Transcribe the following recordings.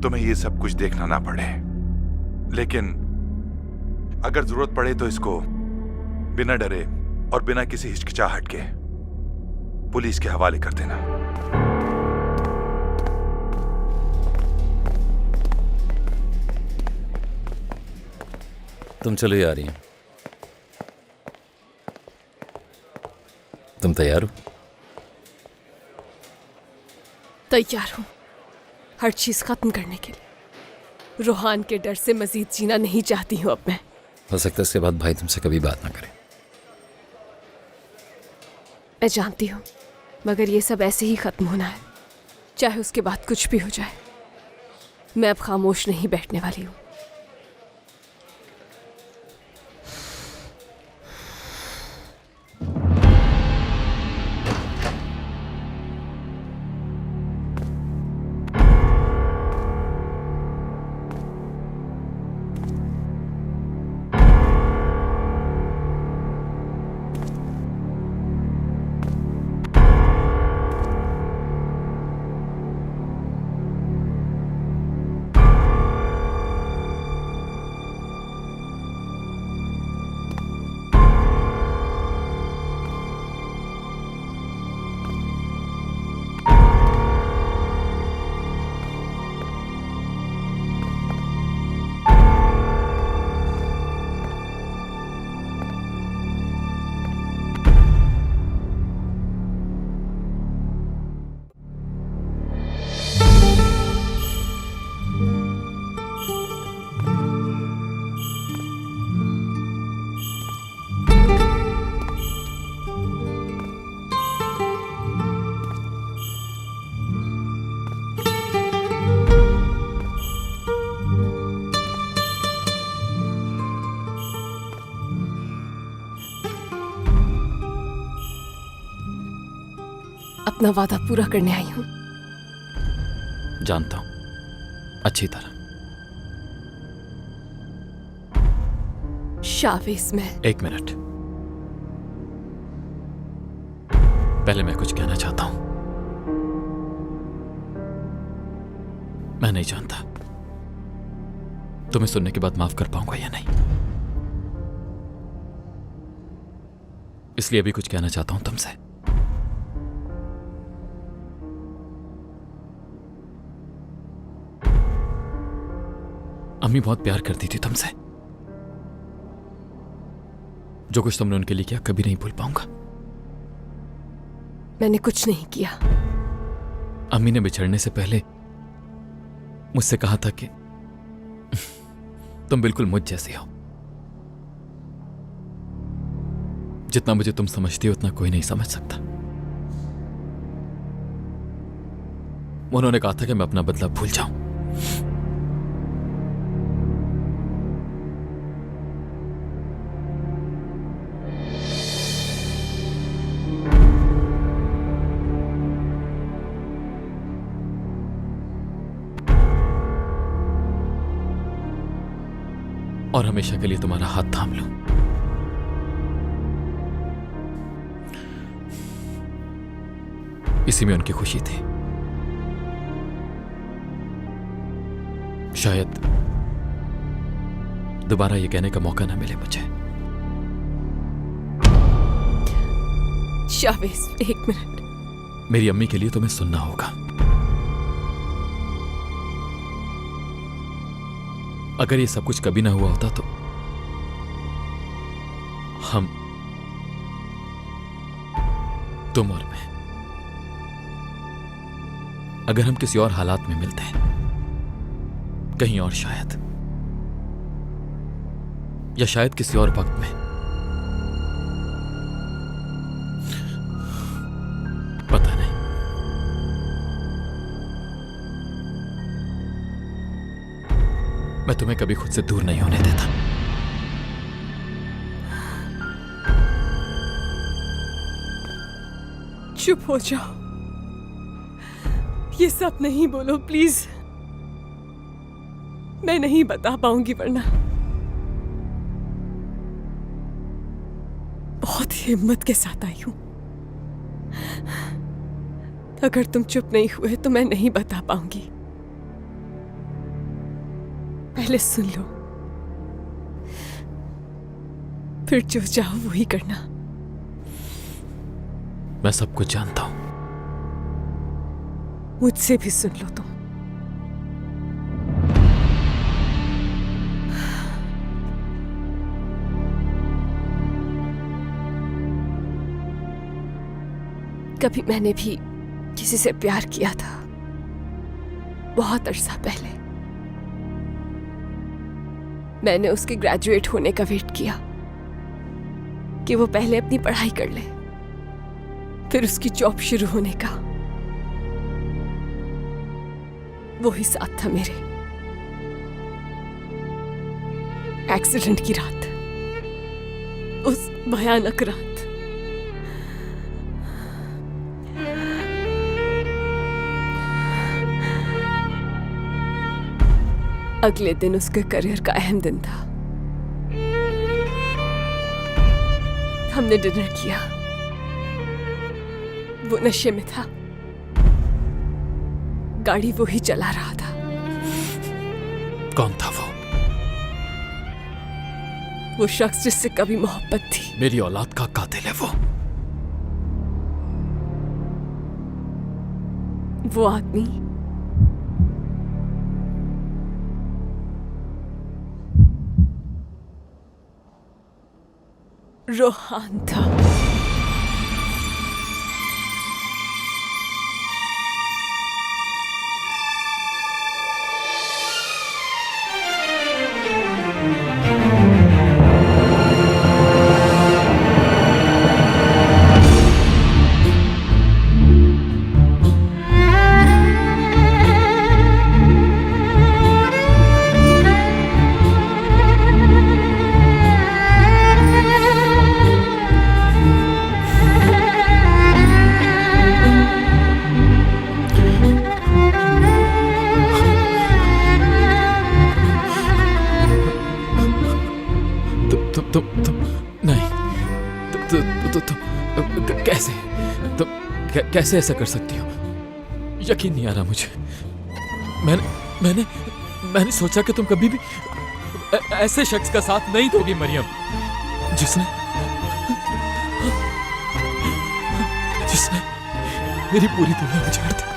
तुम्हें ये सब कुछ देखना ना पड़े, लेकिन अगर जरूरत पड़े तो इसको बिना डरे और बिना किसी हिचकिचाहट के पुलिस के हवाले कर देना। तुम चलो आ रही हैं। तुम तैयार हो? तैयार हूं हर चीज खत्म करने के लिए। रोहान के डर से मजीद जीना नहीं चाहती हूं अब मैं। हो सकता है इसके बाद भाई तुमसे कभी बात ना करे। मैं जानती हूं, मगर ये सब ऐसे ही खत्म होना है, चाहे उसके बाद कुछ भी हो जाए। मैं अब खामोश नहीं बैठने वाली हूं। अपना वादा पूरा करने आई हूं। जानता हूं अच्छी तरह। शावेज में एक मिनट, पहले मैं कुछ कहना चाहता हूं। मैं नहीं जानता तुम्हें सुनने के बाद माफ कर पाऊंगा या नहीं, इसलिए अभी कुछ कहना चाहता हूं तुमसे। अम्मी बहुत प्यार करती थी तुमसे। जो कुछ तुमने उनके लिए किया कभी नहीं भूल पाऊंगा। मैंने कुछ नहीं किया। अम्मी ने बिछड़ने से पहले मुझसे कहा था कि तुम बिल्कुल मुझ जैसी हो। जितना मुझे तुम समझती हो उतना कोई नहीं समझ सकता। उन्होंने कहा था कि मैं अपना बदला भूल जाऊं। और हमेशा के लिए तुम्हारा हाथ थाम लूं। इसी में उनकी खुशी थी। शायद दोबारा ये कहने का मौका ना मिले मुझे। शावेज, एक मिनट। मेरी अम्मी के लिए तुम्हें सुनना होगा। अगर ये सब कुछ कभी ना हुआ होता तो हम, तुम और मैं, अगर हम किसी और हालात में मिलते हैं, कहीं और शायद, या शायद किसी और वक्त में, पता नहीं। मैं तुम्हें कभी खुद से दूर नहीं होने देता। चुप हो जाओ, ये सब नहीं बोलो प्लीज। मैं नहीं बता पाऊंगी वरना। बहुत हिम्मत के साथ आई हूं। अगर तुम चुप नहीं हुए तो मैं नहीं बता पाऊंगी। पहले सुन लो, फिर जो चाहो वही करना। मैं सब कुछ जानता हूं। मुझसे भी सुन लो तुम। कभी मैंने भी किसी से प्यार किया था, बहुत अरसा पहले। मैंने उसके ग्रेजुएट होने का वेट किया कि वो पहले अपनी पढ़ाई कर ले, फिर उसकी जॉब शुरू होने का। वो ही साथ था मेरे। एक्सीडेंट की रात, उस भयानक रात। अगले दिन उसके करियर का अहम दिन था। हमने डिनर किया। वो नशे में था। गाड़ी वो ही चला रहा था। कौन था वो? वो शख्स जिससे कभी मोहब्बत थी। मेरी औलाद का कातिल है वो। वो आदमी रोहान था। कैसे ऐसा कर सकती हो? यकीन नहीं आ रहा मुझे। मैंने सोचा कि तुम कभी भी ऐसे शख्स का साथ नहीं दोगी मरियम, जिसने मेरी पूरी दुनिया उजाड़ दी।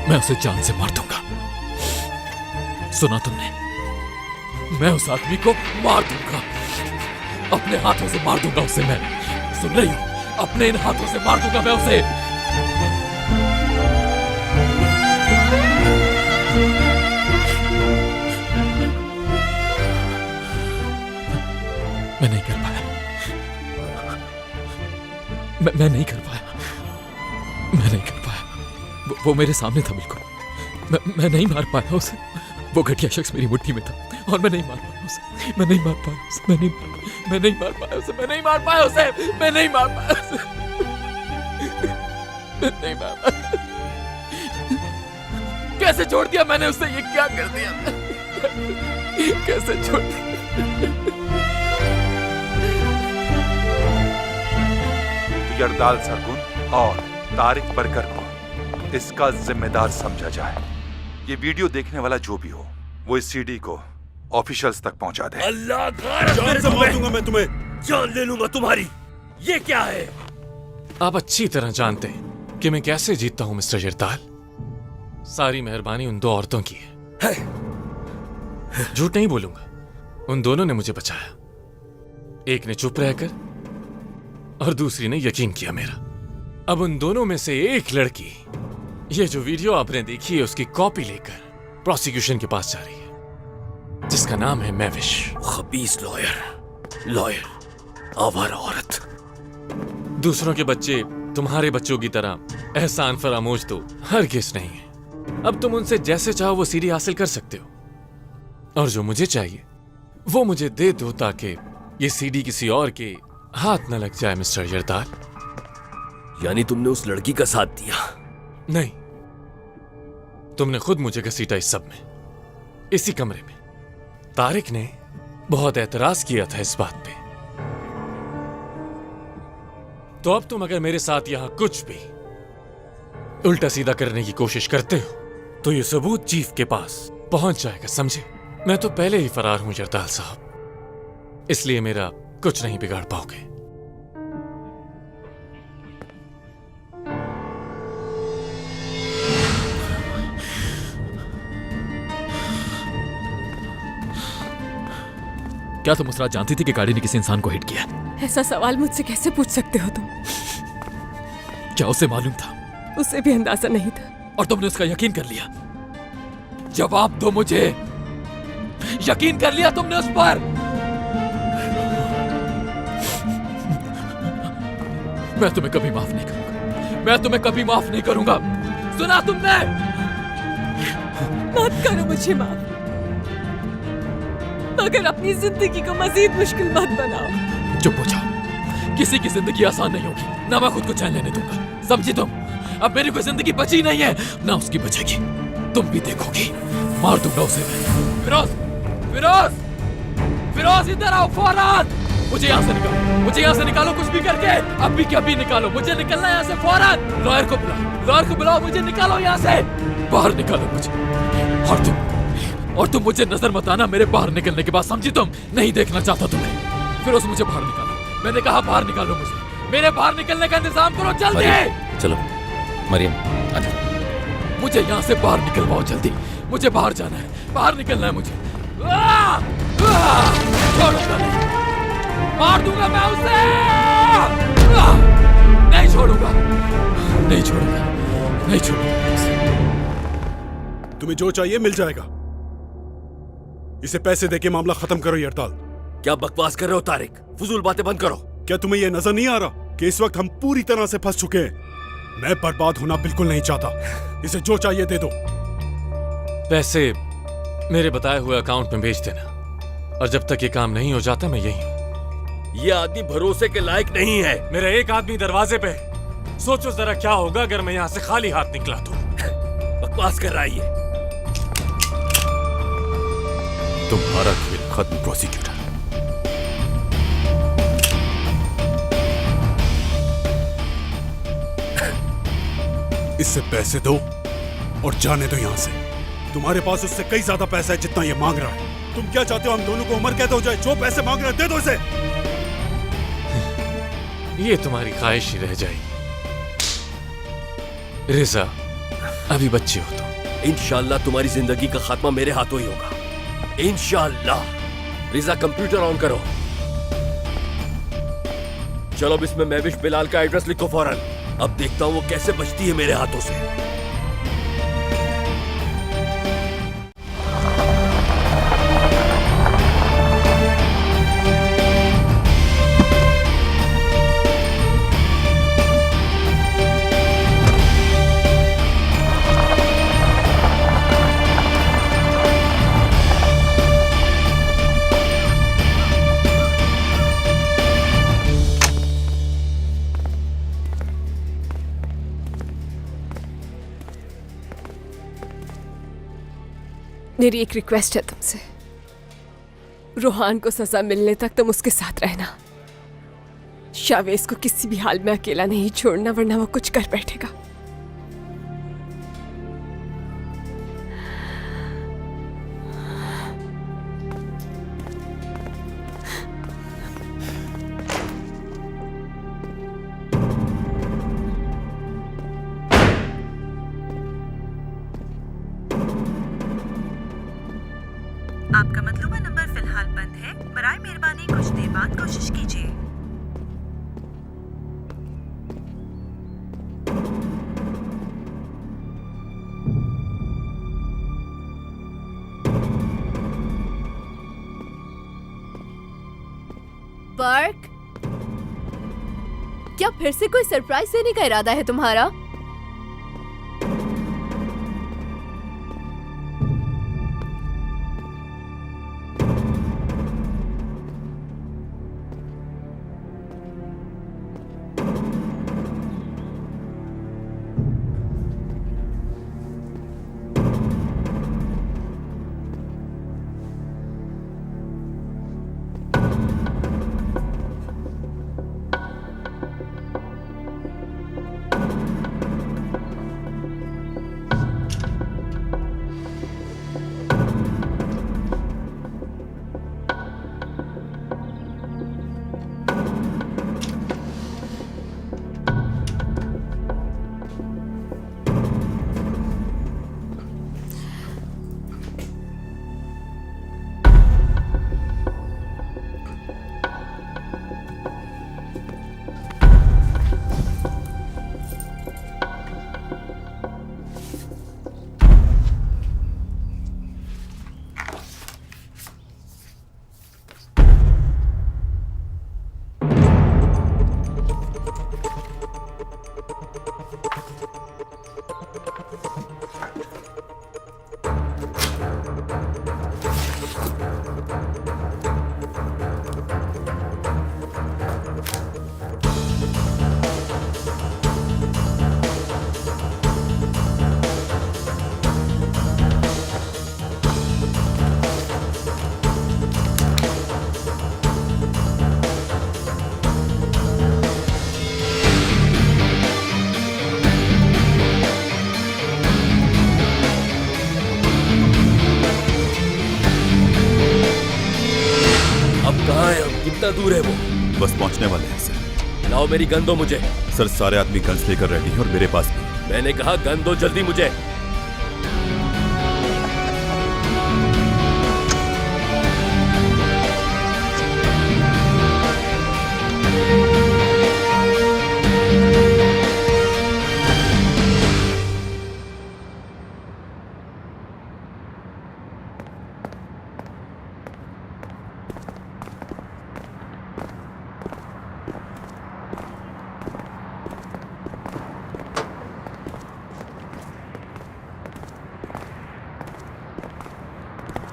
मैं उसे जान से मार दूंगा। सुना तुमने? मैं उस आदमी को मार दूंगा, अपने हाथों से मार दूंगा उसे। मैं सुन रही हूं? अपने इन हाथों से मार दूंगा मैं उसे। मैं नहीं कर पाया। मैं नहीं कर पाया। मैं नहीं कर पाया। वो मेरे सामने था बिल्कुल। मैं नहीं मार पाया उसे। वो घटिया शख्स मेरी मुट्ठी में था और मैं नहीं मार पाया उसे। मैं नहीं मार पाया उसे। मैं नहीं मार पाया उसे। मैं नहीं मार पाया उसे। मैं नहीं मार पाया उसे। मैं नहीं मार पाया। कैसे छोड़ दिया मैंने उसे? ये क्या कर दिया? कैसे छोड़ दिया? यरदाल सरगुन और तारिक बरकर को इसका जिम्मेदार समझा जाए। ये वीडियो देखने वाला जो भी हो, वो इस सीडी को ऑफिशियल्स तक पहुंचा दे। अल्लाह जान से मार दूंगा मैं तुम्हें। जान ले लूंगा तुम्हारी। ये क्या है? आप अच्छी तरह जानते हैं कि मैं कैसे जीतता हूं मिस्टर यरदाल। सारी मेहरबानी उन दो औरतों की है। झूठ नहीं बोलूंगा, उन दोनों ने मुझे बचाया। एक ने चुप रहकर और दूसरी ने यकीन किया मेरा। अब उन दोनों में से एक लड़की ये जो वीडियो आपने देखी है उसकी कॉपी लेकर प्रोसिक्यूशन के पास जा रही है, जिसका नाम है मैविश। खबीस लॉयर, आवारा औरत। दूसरों के बच्चे तुम्हारे बच्चों की तरह एहसान फरामोश तो हरगिज़ नहीं है। अब तुम उनसे जैसे चाहो वो सीडी हासिल कर सकते हो, और जो मुझे चाहिए वो मुझे दे दो ताकि ये सीडी किसी और के हाथ न लग जाए मिस्टर यरदाल। यानी तुमने उस लड़की का साथ दिया? नहीं, तुमने खुद मुझे घसीटा इस सब में, इसी कमरे में। तारिक ने बहुत एतराज किया था इस बात पे। तो अब तुम अगर मेरे साथ यहां कुछ भी उल्टा सीधा करने की कोशिश करते हो तो ये सबूत चीफ के पास पहुंच जाएगा, समझे? मैं तो पहले ही फरार हूं जरदाल साहब, इसलिए मेरा कुछ नहीं बिगाड़ पाओगे। क्या तुम उस रात जानती थी कि गाड़ी ने किसी इंसान को हिट किया? ऐसा सवाल मुझसे कैसे पूछ सकते हो तुम? क्या उसे मालूम था? उसे भी अंदाजा नहीं था। और तुमने उसका यकीन कर लिया? जवाब दो मुझे, यकीन कर लिया तुमने उस पर? मैं तुम्हें कभी माफ नहीं करूंगा, मैं तुम्हें कभी माफ नहीं करूंगा। सुना तुमने? मत करो मुझे माफ, मगर अपनी जिंदगी को मजीद मुश्किल मत बनाओ। चुप हो जाओ, किसी की जिंदगी आसान नहीं होगी, ना मैं खुद को चैन लेने दूंगा, समझी तुम? अब मेरी कोई जिंदगी बची नहीं है, ना उसकी बचेगी। तुम भी देखोगी, मार दूंगा उसे मैं। फिरोज, फिरोज, फिरोज इधर आओ फौरन! मुझे यहाँ से निकालो, मुझे यहाँ से निकालो कुछ भी करके, अभी के अभी निकालो, मुझे निकलना है यहाँ से फौरन। लॉयर को बुलाओ, लॉयर को बुलाओ, मुझे निकालो यहाँ से, बाहर निकालो मुझे। और तुम मुझे नजर मत आना मेरे बाहर निकलने के बाद, समझी तुम? नहीं देखना चाहता तुम्हें। फिरोज मुझे बाहर निकालो, मैंने कहा बाहर निकालो मुझे, मेरे बाहर निकलने का इंतजाम करो जल्दी। चलो मरियम, आजा। मुझे यहाँ से बाहर निकलवाओ जल्दी, मुझे बाहर जाना है, बाहर निकलना है मुझे। छोड़ूंगा नहीं, मार दूंगा मैं उसे। नहीं छोड़ूंगा, नहीं छोड़ूंगा, नहीं छोड़ूंगा। तुम्हें जो चाहिए मिल जाएगा। इसे पैसे देके मामला खत्म करो यरताल। क्या बकवास कर रहे हो तारिक? फजूल बातें बंद करो। क्या तुम्हें यह नजर नहीं आ रहा कि इस वक्त हम पूरी तरह से फंस चुके हैं? मैं बर्बाद होना बिल्कुल नहीं चाहता। इसे जो चाहिए दे दो। पैसे मेरे बताए हुए अकाउंट में भेज देना, और जब तक ये काम नहीं हो जाता मैं यही हूं। ये आदमी भरोसे के लायक नहीं है। मेरा एक आदमी दरवाजे पे, सोचो जरा क्या होगा अगर मैं यहां से खाली हाथ निकला तो। बकवास कर रहा है ये। तुम्हारा खेल खत्म प्रोसिक्यूटर। इससे पैसे दो और जाने दो यहां से। तुम्हारे पास उससे कई ज्यादा पैसा है जितना ये मांग रहा है। तुम क्या चाहते हो हम दोनों को उम्र कैद हो जाए? जो पैसे मांग रहा है दे दो इसे। ये तुम्हारी ख्वाहिश ही रह जाएगी। रिजा, अभी बच्चे हो तो। इंशाल्लाह तुम्हारी जिंदगी का खात्मा मेरे हाथों ही होगा, इंशाल्लाह। रिजा कंप्यूटर ऑन करो। चलो अब इसमें महविश बिलाल का एड्रेस लिखो फौरन। अब देखता हूं वो कैसे बचती है मेरे हाथों से। मेरी एक रिक्वेस्ट है तुमसे, रोहान को सजा मिलने तक तुम उसके साथ रहना। शावेज को किसी भी हाल में अकेला नहीं छोड़ना, वरना वो कुछ कर बैठेगा। आपका मतलूबा नंबर फिलहाल बंद है। बराए मेहरबानी कुछ देर बाद कोशिश कीजिए। बर्क, क्या फिर से कोई सरप्राइज देने का इरादा है तुम्हारा? कितना दूर है वो? बस पहुंचने वाले हैं सर। लाओ मेरी गन दो मुझे। सर सारे आदमी गन्स लेकर रेडी हैं और मेरे पास भी। मैंने कहा गन दो जल्दी मुझे।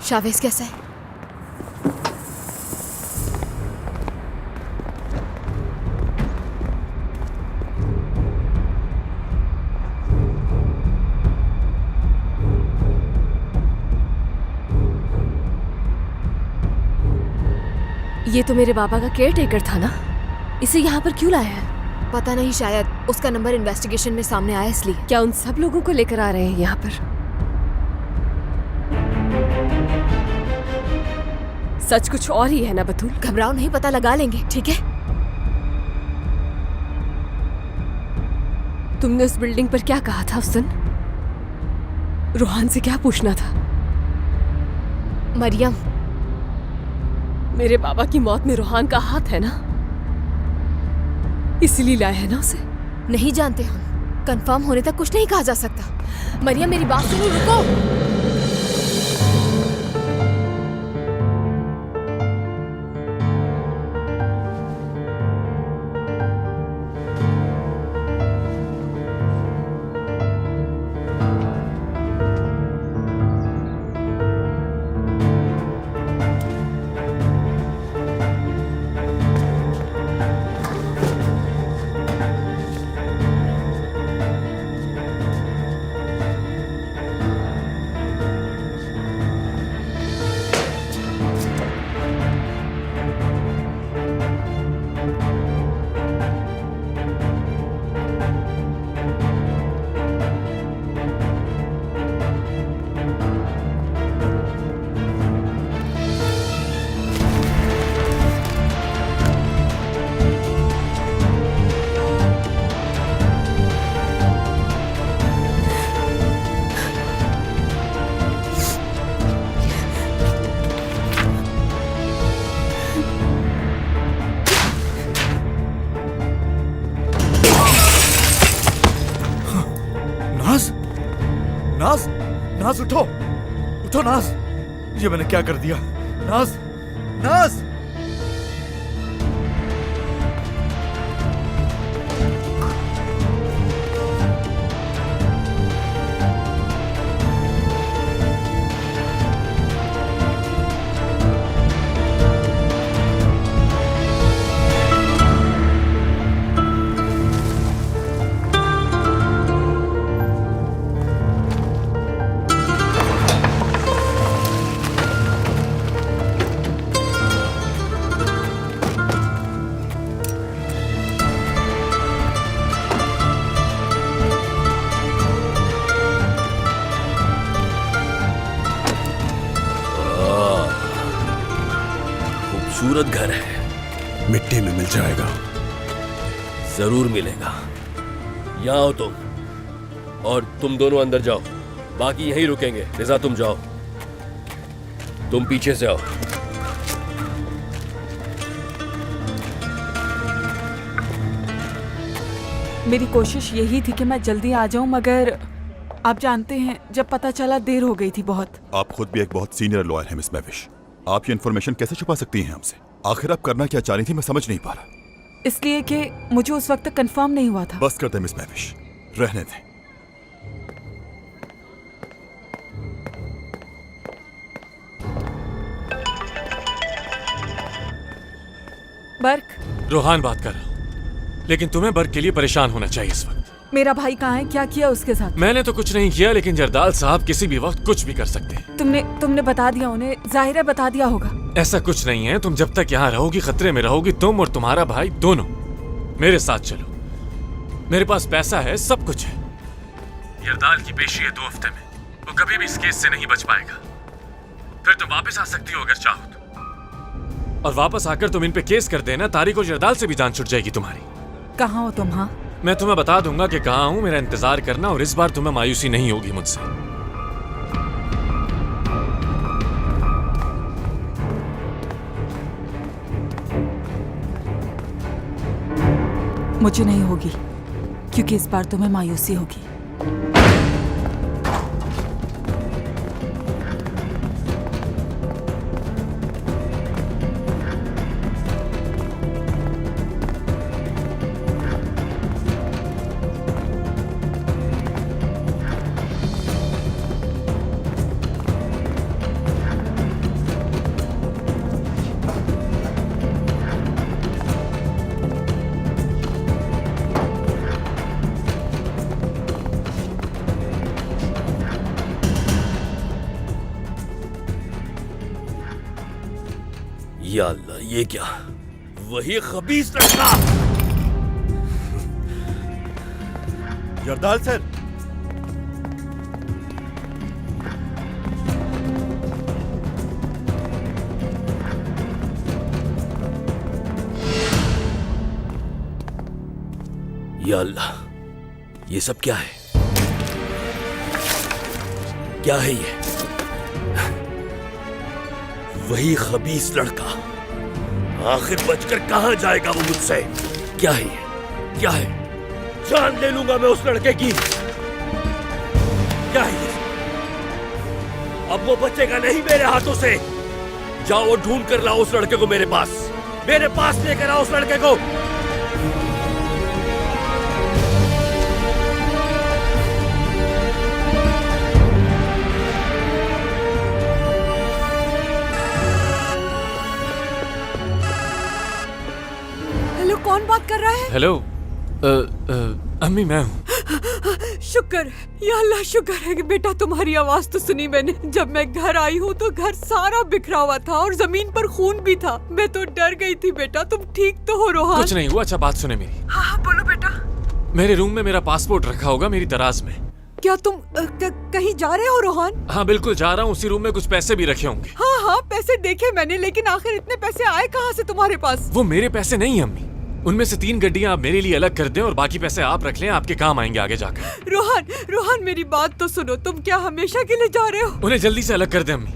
शावेज कैसा है? ये तो मेरे बाबा का केयर टेकर था ना, इसे यहाँ पर क्यों लाया है? पता नहीं, शायद उसका नंबर इन्वेस्टिगेशन में सामने आया इसलिए। क्या उन सब लोगों को लेकर आ रहे हैं यहाँ पर? सच कुछ और ही है ना बतूल? घबराओ नहीं, पता लगा लेंगे, ठीक है? तुमने उस बिल्डिंग पर क्या कहा था उस दिन? रोहान से क्या पूछना था? मरियम, मेरे बाबा की मौत में रोहान का हाथ है ना, इसीलिए लाया है ना उसे? नहीं जानते हम, कंफर्म होने तक कुछ नहीं कहा जा सकता। मरियम मेरी बात सुनो, रुको। नाज, नाज उठो, उठो नाज, ये मैंने क्या कर दिया? नाज, नाज। खूबसूरत घर है। मिट्टी में मिल जाएगा। जरूर मिलेगा। यहाँ आओ तुम, और तुम दोनों अंदर जाओ, बाकी यहीं रुकेंगे। रिजा तुम जाओ, तुम पीछे से आओ। मेरी कोशिश यही थी कि मैं जल्दी आ जाऊं, मगर आप जानते हैं जब पता चला देर हो गई थी बहुत। आप खुद भी एक बहुत सीनियर लॉयर हैं मिस मैविश। आप ये इन्फॉर्मेशन कैसे छुपा सकती हैं हमसे? आखिर आप करना क्या चाह रही थी, मैं समझ नहीं पा रहा। इसलिए कि मुझे उस वक्त तक कंफर्म नहीं हुआ था। बस कर दे मिस मैविश, रहने दे। बर्क, रोहान बात कर रहा हूँ, लेकिन तुम्हें बर्क के लिए परेशान होना चाहिए इस वक्त। मेरा भाई कहाँ है? क्या किया उसके साथ? मैंने तो कुछ नहीं किया, लेकिन जरदाल साहब किसी भी वक्त कुछ भी कर सकते हैं। तुमने बता दिया उन्हें? जाहिर है बता दिया होगा। ऐसा कुछ नहीं है। तुम जब तक यहाँ रहोगी खतरे में रहोगी, तुम और तुम्हारा भाई दोनों। मेरे साथ चलो, मेरे पास पैसा है, सब कुछ है। जरदाल की पेशी है 2 हफ्ते में, वो कभी भी इस केस से नहीं बच पाएगा। फिर तुम वापस आ सकती हो अगर चाहो तो। और वापस आकर तुम इन पे केस कर देना, तारिक और जरदाल से भी जान छुट जाएगी तुम्हारी। कहाँ हो तुम? हाँ, मैं तुम्हें बता दूंगा कि कहाँ हूं, मेरा इंतजार करना, और इस बार तुम्हें मायूसी नहीं होगी मुझसे। मुझे नहीं होगी, क्योंकि इस बार तुम्हें मायूसी होगी। या अल्लाह, ये क्या? वही खबीस लड़का। जरदाल सर, या अल्लाह, ये सब क्या है? क्या है ये? वही खबीस लड़का। आखिर बचकर कहां जाएगा वो मुझसे? क्या है ये? क्या है? जान ले लूंगा मैं उस लड़के की। क्या है ये? अब वो बचेगा नहीं मेरे हाथों से। जाओ ढूंढ कर लाओ उस लड़के को मेरे पास लेकर आओ उस लड़के को। हेलो, कौन बात कर रहा है? हेलो, अम्मी मैं हूँ। शुक्र, या अल्लाह शुक्र है कि बेटा तुम्हारी आवाज तो सुनी मैंने। जब मैं घर आई हूँ तो घर सारा बिखरा हुआ था और जमीन पर खून भी था। मैं तो डर गई थी। बेटा तुम ठीक तो हो रोहान? कुछ नहीं हुआ। अच्छा बात सुने मेरी। हाँ बोलो बेटा। मेरे रूम में मेरा पासपोर्ट रखा होगा, मेरी दराज में। क्या तुम कहीं जा रहे हो रोहान? हाँ बिल्कुल जा रहा हूँ। उसी रूम में कुछ पैसे भी रखे होंगे। हाँ पैसे देखे मैंने, लेकिन आखिर इतने पैसे आए कहाँ से तुम्हारे पास? वो मेरे पैसे नहीं अम्मी। उनमें से 3 गड्डियां आप मेरे लिए अलग कर दें और बाकी पैसे आप रख लें, आपके काम आएंगे आगे जाकर। रोहान मेरी बात तो सुनो। तुम क्या हमेशा के लिए जा रहे हो? उन्हें जल्दी से अलग कर दें अम्मी।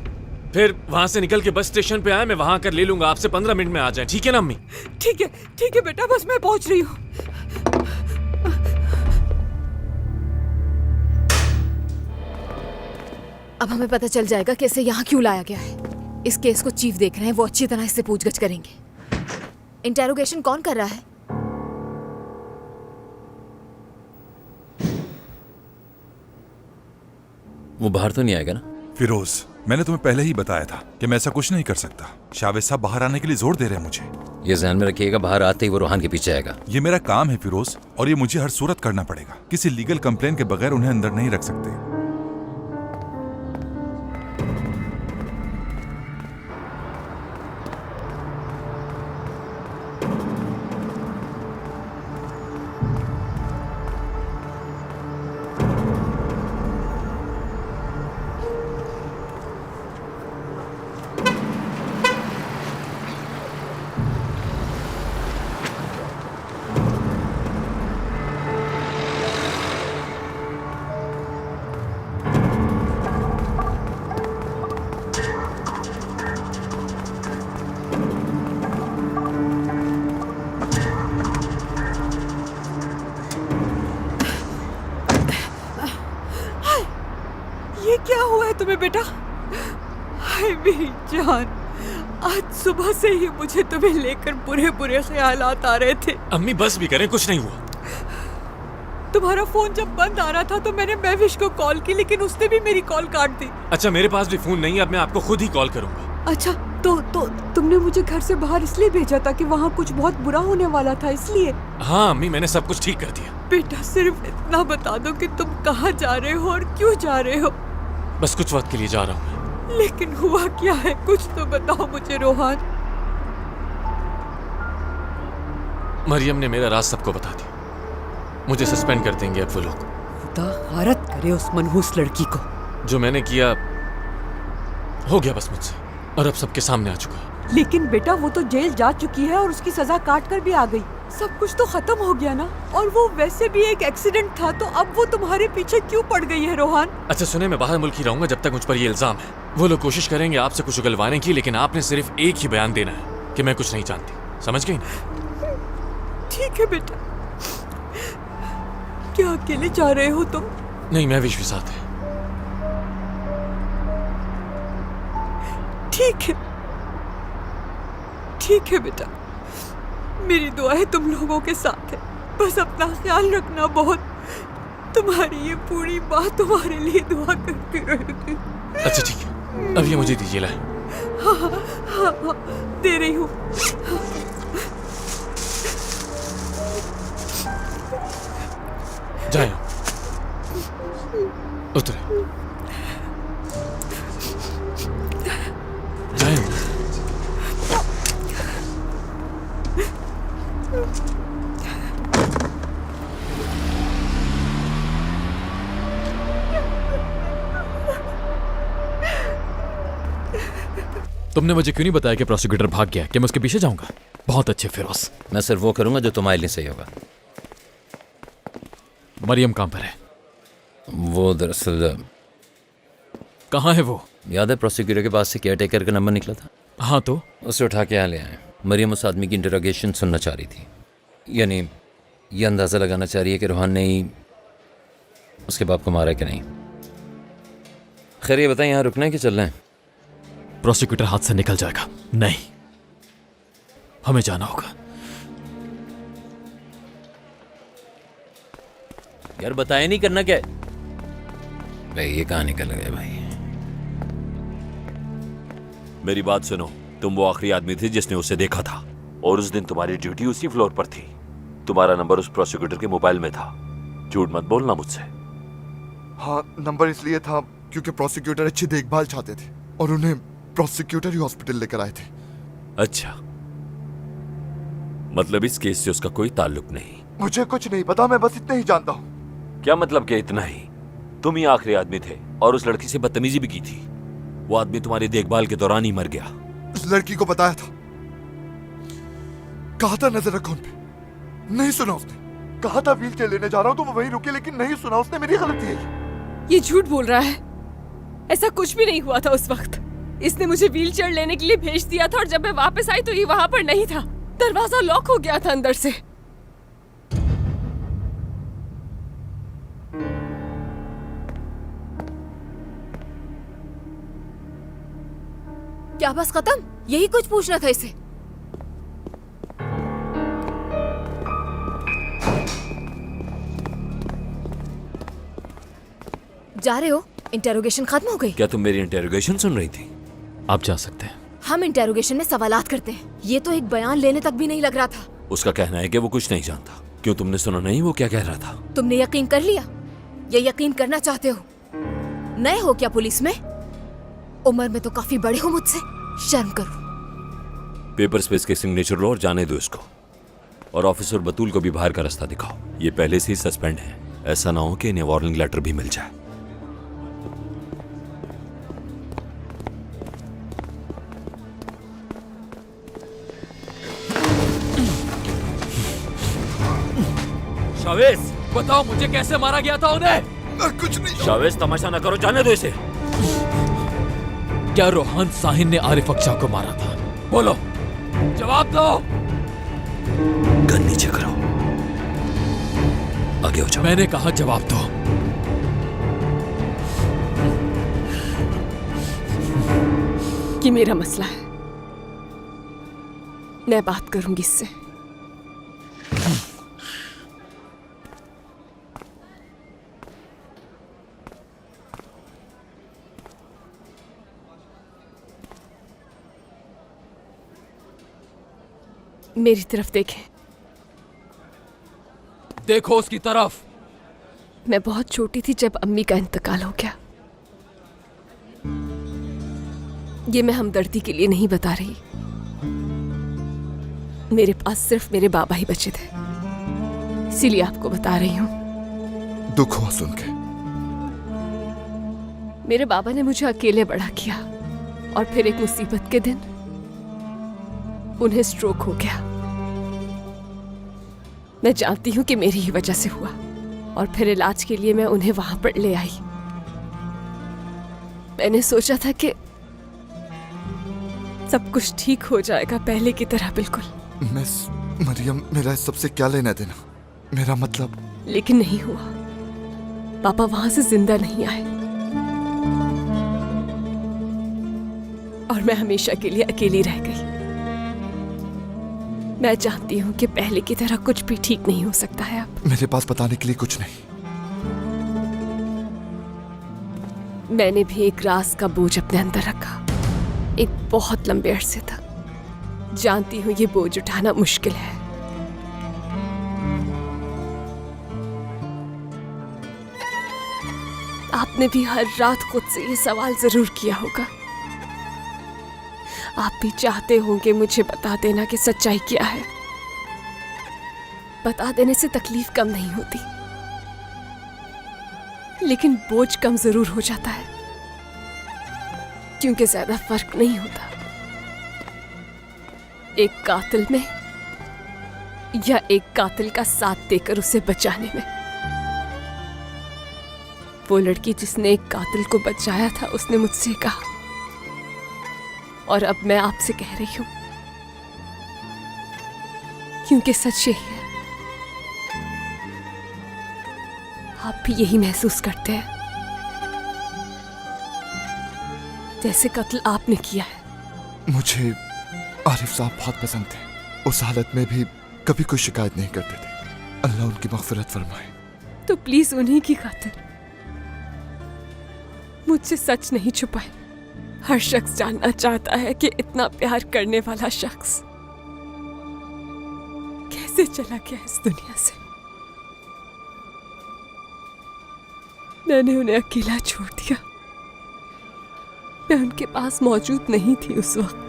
फिर वहाँ से निकल के बस स्टेशन पे आए, मैं वहाँ कर ले लूंगा। आपसे 15 मिनट में आ जाएं, ठीक है ना अम्मी? ठीक है बेटा, बस मैं पहुँच रही हूँ। अब हमें पता चल जाएगा कि इसे यहाँ क्यों लाया गया है। इस केस को चीफ देख रहे हैं, वो अच्छी तरह इससे पूछगछ करेंगे। इंटेरोगेशन कौन कर रहा है? वो बाहर तो नहीं आएगा ना? फिरोज, मैंने तुम्हें पहले ही बताया था कि मैं ऐसा कुछ नहीं कर सकता। शावेद साहब बाहर आने के लिए जोर दे रहे हैं मुझे। ये ध्यान में रखिएगा, बाहर आते ही वो रोहान के पीछे आएगा। ये मेरा काम है फिरोज, और ये मुझे हर सूरत करना पड़ेगा। किसी लीगल कंप्लेन के बगैर उन्हें अंदर नहीं रख सकते। ये क्या हुआ है तुम्हें बेटा? हाय मेरी जान, आज सुबह से ही मुझे तुम्हें लेकर बुरे ख्यालात आ रहे थे। अम्मी बस भी करें, कुछ नहीं हुआ। तुम्हारा फोन जब बंद आ रहा था तो मैंने महविश को कॉल की, लेकिन उसने भी मेरी कॉल काट दी। अच्छा मेरे पास भी फोन नहीं है, अब मैं आपको खुद ही कॉल करूंगा। अच्छा तो तुमने मुझे घर से बाहर इसलिए भेजा था कि वहाँ कुछ बहुत बुरा होने वाला था, इसलिए? हाँ अम्मी, मैंने सब कुछ ठीक कर दिया। बेटा सिर्फ इतना बता दो कि तुम कहाँ जा रहे हो और क्यों जा रहे हो? बस कुछ वक्त के लिए जा रहा हूँ। लेकिन हुआ क्या है, कुछ तो बताओ मुझे रोहान। मरियम ने मेरा राज सबको बता दिया। मुझे सस्पेंड कर देंगे अब वो लोग। खुदा गारत करे उस मनहूस लड़की को। जो मैंने किया हो गया बस मुझसे, और अब सबके सामने आ चुका है। लेकिन बेटा वो तो जेल जा चुकी है और उसकी सजा काट कर भी आ गई। सब कुछ तो खत्म हो गया ना। और वो वैसे भी एक एक्सीडेंट था, तो अब वो तुम्हारे पीछे क्यों पड़ गई है रोहान? अच्छा सुने, मैं बाहर मुल्क ही रहूंगा जब तक मुझ पर ये इल्जाम है। वो लोग कोशिश करेंगे आपसे कुछ उगलवाने की, लेकिन आपने सिर्फ एक ही बयान देना है कि मैं कुछ नहीं जानती। समझ गई ना? ठीक है बेटा। क्या अकेले जा रहे हो तुम? नहीं, मैं विश के साथ है। ठीक है बेटा, मेरी दुआ है तुम लोगों के साथ है। बस अपना ख्याल रखना बहुत। तुम्हारी ये पूरी बात तुम्हारे लिए दुआ करती रहेगी। अच्छा ठीक है, अब ये मुझे दीजिए। लाए। हाँ, दे रही हूँ। जाए उतरे। जाए। तुमने मुझे क्यों नहीं बताया कि प्रोसिक्यूटर भाग गया? कि मैं उसके पीछे जाऊंगा? बहुत अच्छे फिरोज। मैं सिर्फ वो करूंगा जो तुम्हारे लिए सही होगा। मरियम कहाँ पर है? वो दरअसल कहाँ है वो? याद है प्रोसिक्यूटर के पास से केयर टेकर का नंबर निकला था? हाँ तो उसे उठा के यहाँ ले आए। मरियम उस आदमी की इंटरोगेशन सुनना चाह रही थी। यानी ये अंदाज़ा लगाना चाह रही है कि रोहान ने ही उसके बाप को मारा कि नहीं। खैर ये बताएं, यहाँ रुकना है कि चल रहे हैं? प्रोसिक्यूटर हाथ से निकल जाएगा। नहीं, हमें जाना होगा। यार बताया नहीं करना क्या है? भाई ये कहाँ निकल गए भाई? मेरी बात सुनो, तुम वो आखिरी आदमी थे जिसने उसे देखा था, और उस दिन तुम्हारी ड्यूटी उसी फ्लोर पर थी। तुम्हारा नंबर उस प्रोसिक्यूटर के मोबाइल में था। झूठ मत बोलना मुझसे। हाँ, नंबर इसलिए था क्योंकि प्रोसिक्यूटर अच्छी देखभाल चाहते थे और उन्हें प्रोसिक्यूटर ही हॉस्पिटल लेकर आए थे। अच्छा, मतलब इस केस से उसका कोई ताल्लुक नहीं? मुझे कुछ नहीं पता, मैं बस इतना ही जानता हूँ। क्या मतलब कि इतना ही? तुम ही आखिरी आदमी थे और उस लड़की से बदतमीजी भी की थी। वो आदमी तुम्हारी देखभाल के दौरान ही मर गया। उस लड़की को बताया था, कहा था नजर रखो उन पे, नहीं सुना उसने। कहा था व्हील चेयर लेने जा रहा हूँ तो वो वहीं रुके, लेकिन नहीं सुना उसने। मेरी गलती है। ये झूठ बोल रहा है। ऐसा कुछ भी नहीं हुआ था उस वक्त। इसने मुझे व्हील चेयर लेने के लिए भेज दिया था और जब मैं वापस आई तो ये वहां पर नहीं था। दरवाजा लॉक हो गया था अंदर से। क्या बस खत्म? यही कुछ पूछना था इसे। जा रहे हो? इंटेरोगेशन खत्म हो गई? क्या तुम मेरी इंटेरोगेशन सुन रही थी? आप जा सकते हैं। हम इंटेरोगेशन में सवालात करते हैं। ये तो एक बयान लेने तक भी नहीं लग रहा था। उसका कहना है कि वो कुछ नहीं जानता। क्यों, तुमने सुना नहीं वो क्या कह रहा था? तुमने यकीन कर लिया या यकीन करना चाहते हो? नए हो क्या पुलिस में? उम्र में तो काफी बड़े हो मुझसे। शर्म करो। पेपर्स पे इसके सिग्नेचर लो और जाने दो इसको। और ऑफिसर बतूल को भी बाहर का रास्ता दिखाओ। ये पहले से ही सस्पेंड है। ऐसा ना हो कि इन्हें वार्निंग लेटर भी मिल जाए। शावेज, बताओ मुझे कैसे मारा गया था उन्हें? कुछ नहीं। शावेज तमाशा ना करो, जाने दो इसे। क्या रोहान साहिन ने आरिफ अक्शा को मारा था? बोलो, जवाब दो। गन नीचे करो, आगे हो जाओ। मैंने कहा जवाब दो। ये मेरा मसला है, मैं बात करूंगी इससे। मेरी तरफ देखें। देखो उसकी तरफ। मैं बहुत छोटी थी जब अम्मी का इंतकाल हो गया। ये मैं हमदर्दी के लिए नहीं बता रही। मेरे पास सिर्फ मेरे बाबा ही बचे थे, इसीलिए आपको बता रही हूँ। दुख हुआ सुन के। मेरे बाबा ने मुझे अकेले बड़ा किया और फिर एक मुसीबत के दिन उन्हें स्ट्रोक हो गया। मैं जानती हूँ कि मेरी ही वजह से हुआ, और फिर इलाज के लिए मैं उन्हें वहां पर ले आई। मैंने सोचा था कि सब कुछ ठीक हो जाएगा पहले की तरह, बिल्कुल। मिस मरियम, मेरा इस सबसे क्या लेना देना? मेरा मतलब। लेकिन नहीं हुआ। पापा वहां से जिंदा नहीं आए, और मैं हमेशा के लिए अकेली रह गई। मैं जानती हूँ कि पहले की तरह कुछ भी ठीक नहीं हो सकता है अब। मेरे पास बताने के लिए कुछ नहीं। मैंने भी एक राज का बोझ अपने अंदर रखा, एक बहुत लंबे अरसे तक। जानती हूँ ये बोझ उठाना मुश्किल है। आपने भी हर रात खुद से ये सवाल जरूर किया होगा। आप भी चाहते होंगे मुझे बता देना कि सच्चाई क्या है। बता देने से तकलीफ कम नहीं होती, लेकिन बोझ कम जरूर हो जाता है, क्योंकि ज्यादा फर्क नहीं होता एक कातिल में या एक कातिल का साथ देकर उसे बचाने में। वो लड़की जिसने एक कातिल को बचाया था, उसने मुझसे कहा, और अब मैं आपसे कह रही हूं, क्योंकि सच यही है। आप भी यही महसूस करते हैं जैसे कत्ल आपने किया है। मुझे आरिफ साहब बहुत पसंद थे। उस हालत में भी कभी कोई शिकायत नहीं करते थे। अल्लाह उनकी मग़फ़िरत फरमाए। तो प्लीज उन्हीं की खातिर मुझसे सच नहीं छुपाए। हर शख्स जानना चाहता है कि इतना प्यार करने वाला शख्स कैसे चला गया इस दुनिया से। मैंने उन्हें अकेला छोड़ दिया। मैं उनके पास मौजूद नहीं थी उस वक्त,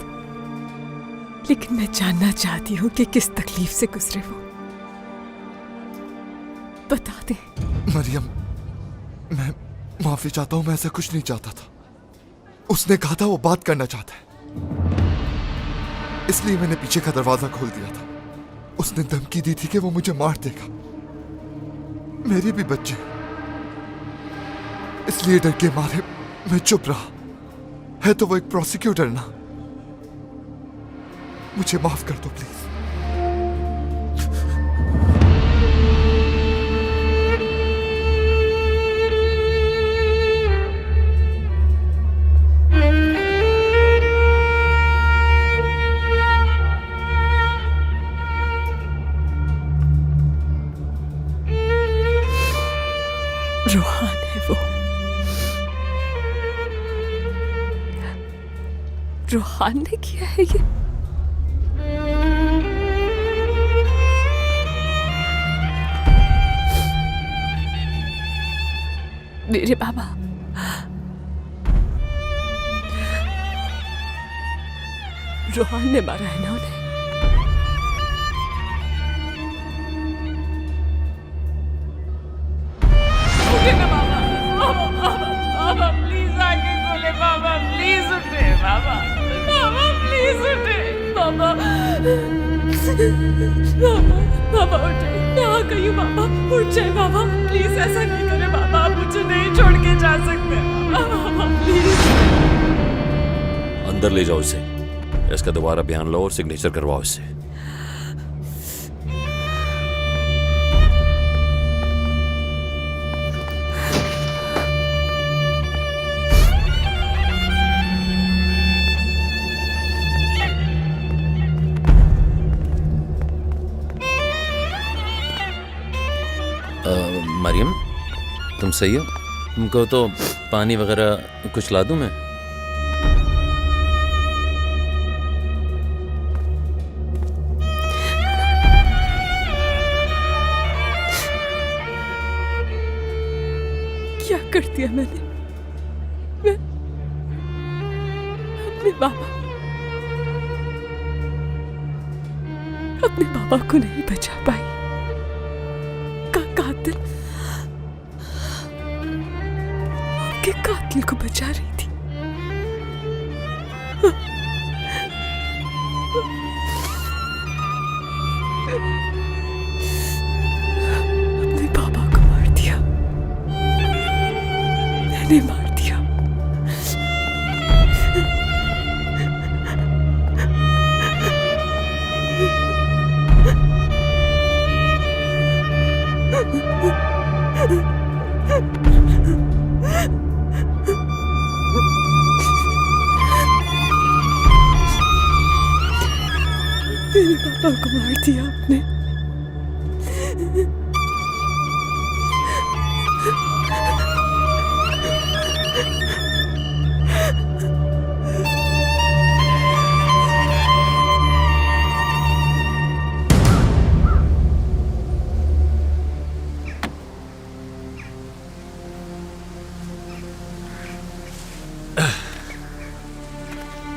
लेकिन मैं जानना चाहती हूँ कि किस तकलीफ से गुजरे वो। बता दे। मरियम, मैं माफी चाहता हूँ। मैं ऐसा कुछ नहीं चाहता था। उसने कहा था वो बात करना चाहता है, इसलिए मैंने पीछे का दरवाजा खोल दिया था। उसने धमकी दी थी कि वो मुझे मार देगा। मेरे भी बच्चे, इसलिए डर के मारे मैं चुप रहा। है तो वो एक प्रोसिक्यूटर ना। मुझे माफ कर दो प्लीज। रोहान है वो। रोहान ने किया है ये। मेरे बाबा, रोहान ने मारा है ना उन्हें। बाबा प्लीज आगे खोले। बाबा प्लीज उठे। बाबा प्लीज उठे। बाबा बाबा उठे। यहाँ कहीं बाबा उठ जाए। बाबा प्लीज ऐसा नहीं करे। बाबा आप मुझे नहीं छोड़ के जा सकते। बाबा प्लीज। अंदर ले जाओ इसे। इसका दोबारा बयान लो और सिग्नेचर करवाओ इससे। मरियम, तुम सही हो? तुमको तो पानी वगैरह कुछ ला दूं मैं? क्या कर दिया मैंने? मैं अपने बाबा को नहीं बचा पाई। कातिल आपके कातिल को बचा रही थी। मेरे पापा को मार दिया आपने।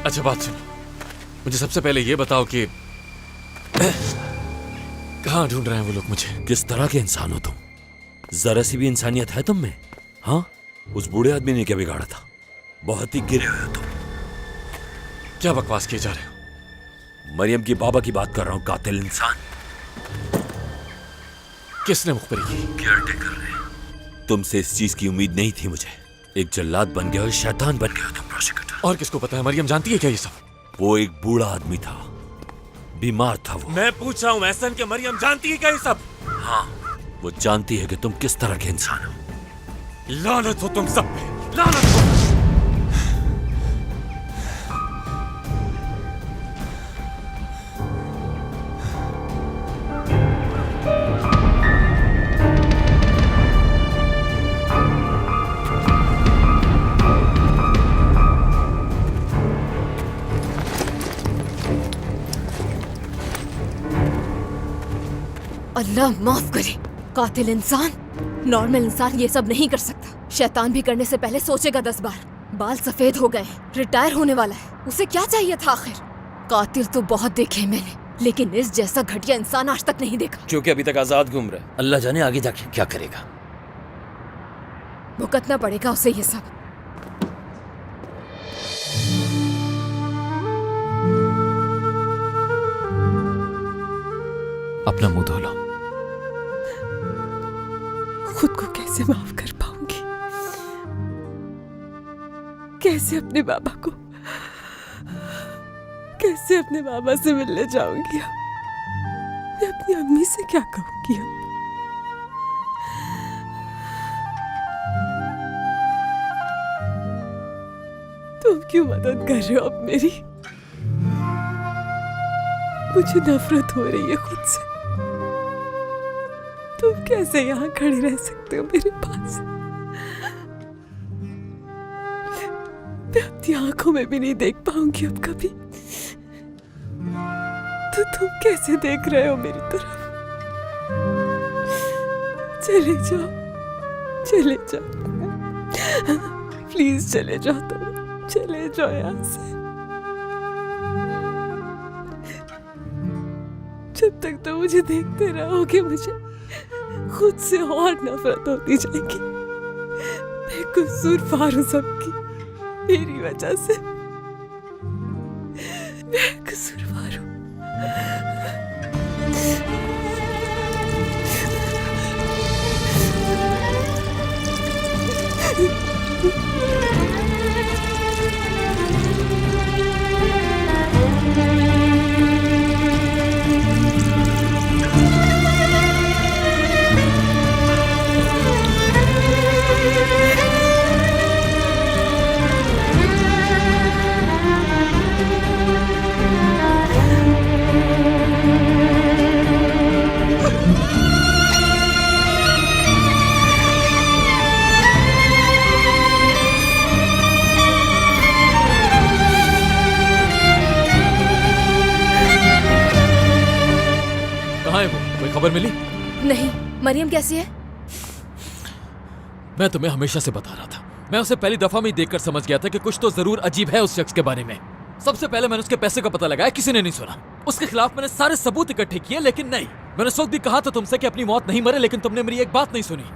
अच्छा बात सुनो, मुझे सबसे पहले ये बताओ कि कहाँ ढूंढ रहे हैं वो लोग मुझे? किस तरह के इंसान हो तुम? जरा सी भी इंसानियत है तुम में? हाँ, उस बूढ़े आदमी ने क्या बिगाड़ा था? बहुत ही गिरे हुए हो तुम। क्या बकवास किए जा रहे हो? मरियम की बाबा की बात कर रहा हूँ, कातिल इंसान। किसने मुखबरी की? केयरटेकर ने। तुमसे इस चीज की उम्मीद नहीं थी मुझे। एक जल्लाद बन गए हो, शैतान बन गए हो तुम प्रोसिक्यूटर। और किसको पता है? मरियम जानती है क्या ये सब? वो एक बूढ़ा आदमी था, बीमार था वो। मैं पूछ रहा हूँ एहसन कि मरियम जानती है क्या ये सब? हाँ, वो जानती है कि तुम किस तरह के इंसान हो। लानत हो तुम सब पे, लानत हो। अल्लाह माफ करे। कातिल इंसान, नॉर्मल इंसान ये सब नहीं कर सकता। शैतान भी करने से पहले सोचेगा 10 बार। बाल सफेद हो गए, रिटायर होने वाला है, उसे क्या चाहिए था आखिर? कातिल तो बहुत देखे हैं मैंने, लेकिन इस जैसा घटिया इंसान आज तक नहीं देखा। क्योंकि अभी तक आजाद घूम रहा है। अल्लाह जाने आगे जाके क्या करेगा। भुगतना पड़ेगा उसे ये सब। अपना मुंह धो लो। खुद को कैसे माफ कर पाऊंगी? कैसे अपने बाबा को, कैसे अपने बाबा से मिलने जाऊंगी? मैं अपनी अम्मी से क्या कहूंगी अब? तुम क्यों मदद कर रहे हो अब मेरी? मुझे नफरत हो रही है खुद से। तुम कैसे यहाँ खड़े रह सकते हो मेरे पास? मैं अपनी आंखों में भी नहीं देख पाऊंगी अब कभी। तो तुम कैसे देख रहे हो मेरी तरफ? चले जाओ, चले जाओ, प्लीज चले जाओ, तुम चले जाओ यहाँ से। जब तक तो मुझे देखते रहोगे, मुझे खुद से और नफरत होती जाएगी। मैं कसूरवार हूं सबकी, मेरी वजह से मैं कसूरवार हूं। खबर मिली? नहीं। मरियम कैसी है? मैं तुम्हें हमेशा से बता रहा था। मैं उसे पहली दफा में ही देखकर समझ गया था कि कुछ तो जरूर अजीब है उस शख्स के बारे में। सबसे पहले मैंने उसके पैसे का पता लगाया, किसी ने नहीं सुना। उसके खिलाफ मैंने सारे सबूत इकट्ठे किए, लेकिन नहीं। मैंने उस वक्त भी कहा था तुमसे कि अपनी मौत नहीं मरे, लेकिन तुमने मेरी एक बात नहीं सुनी।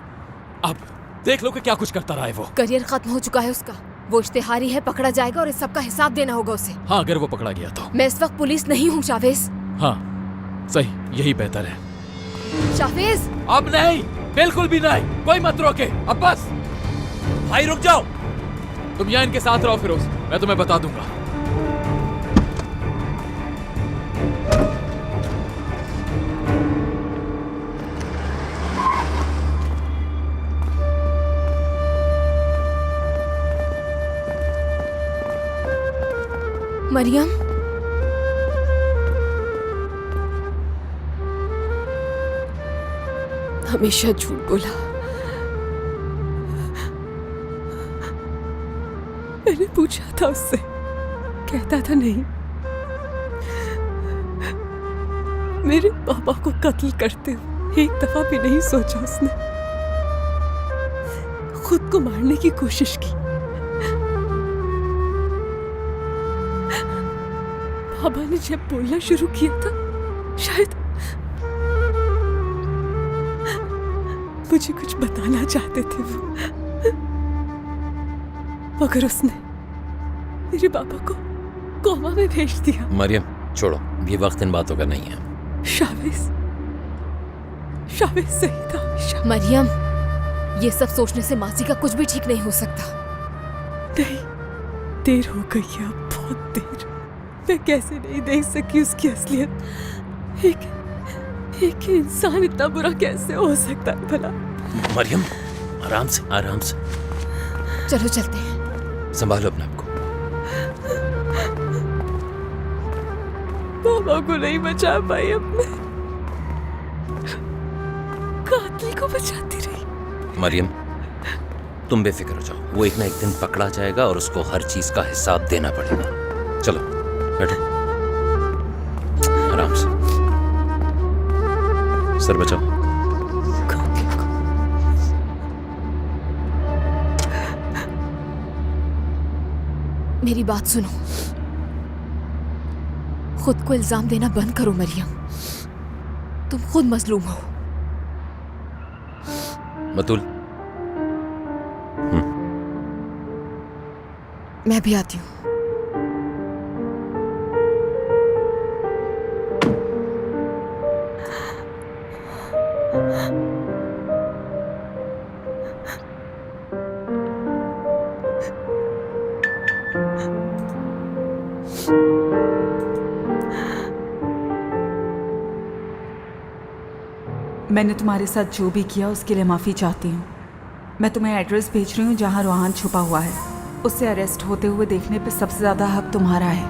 अब देख लो कि क्या कुछ करता रहा है वो। करियर खत्म हो चुका है उसका। वो इश्तिहारी है, पकड़ा जाएगा और इस सब का हिसाब देना होगा उसे। हाँ, अगर वो पकड़ा गया तो। मैं इस वक्त पुलिस नहीं हूँ शावेज। हाँ सही, यही बेहतर है। शावेज अब नहीं, बिल्कुल भी नहीं। कोई मत रोके अब बस। भाई रुक जाओ। तुम यहाँ इनके साथ रहो फिरोज, मैं तुम्हें बता दूंगा। मरियम, हमेशा झूठ बोला। मैंने पूछा था उससे, कहता था नहीं। मेरे पापा को कत्ल करते हुए एक दफा भी नहीं सोचा उसने। खुद को मारने की कोशिश की। पापा ने जब बोलना शुरू किया था, शायद मुझे कुछ बताना चाहते थे वो, मगर उसने मेरे पापा को कोमा में भेज दिया। मरियम छोड़ो, ये वक्त इन बातों का नहीं है। शावेज सही था हमेशा। मरियम, ये सब सोचने से मासी का कुछ भी ठीक नहीं हो सकता। नहीं, देर हो गई है अब, बहुत देर। मैं कैसे नहीं देख सकी उसकी असलियत। एक इंसान इतना बुरा कैसे हो सकता है भला? मरियम, आराम से आराम से। चलो चलते हैं। संभालो अपने आप को। पापा को नहीं बचा पाई, अपने कातिल को बचाती रही। मरियम, तुम बेफिक्र हो जाओ, वो एक ना एक दिन पकड़ा जाएगा और उसको हर चीज का हिसाब देना पड़ेगा। चलो बैठो, आराम से। सर बचाओ। मेरी बात सुनो, खुद को इल्जाम देना बंद करो मरियम। तुम खुद मजलूम हो। मतुल, मैं भी आती हूँ। मैंने तुम्हारे साथ जो भी किया उसके लिए माफ़ी चाहती हूँ। मैं तुम्हें एड्रेस भेज रही हूँ जहाँ रोहान छुपा हुआ है। उसे अरेस्ट होते हुए देखने पे सबसे ज़्यादा हक तुम्हारा है।